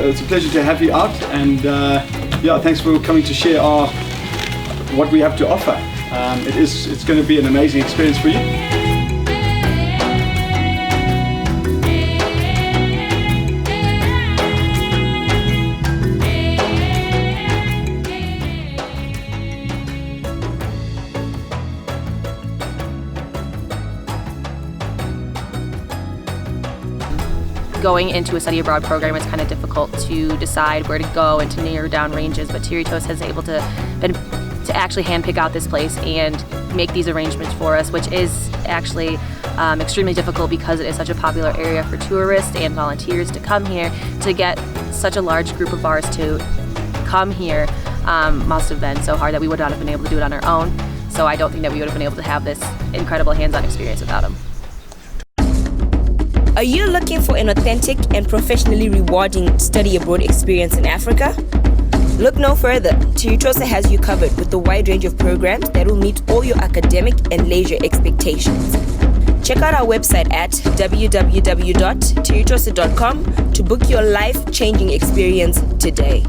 It's a pleasure to have you out, and yeah, thanks for coming to share what we have to offer. It's going to be an amazing experience for you. Going into a study abroad program, it's kind of difficult to decide where to go and to narrow down ranges, but Tiritose is able to actually handpick out this place and make these arrangements for us, which is actually extremely difficult because it is such a popular area for tourists and volunteers to come here. To get such a large group of ours to come here must have been so hard that we would not have been able to do it on our own. So I don't think that we would have been able to have this incredible hands-on experience without them. Are you looking for an authentic and professionally rewarding study abroad experience in Africa? Look no further. Tiritose has you covered with a wide range of programs that will meet all your academic and leisure expectations. Check out our website at www.tiritose.com to book your life-changing experience today.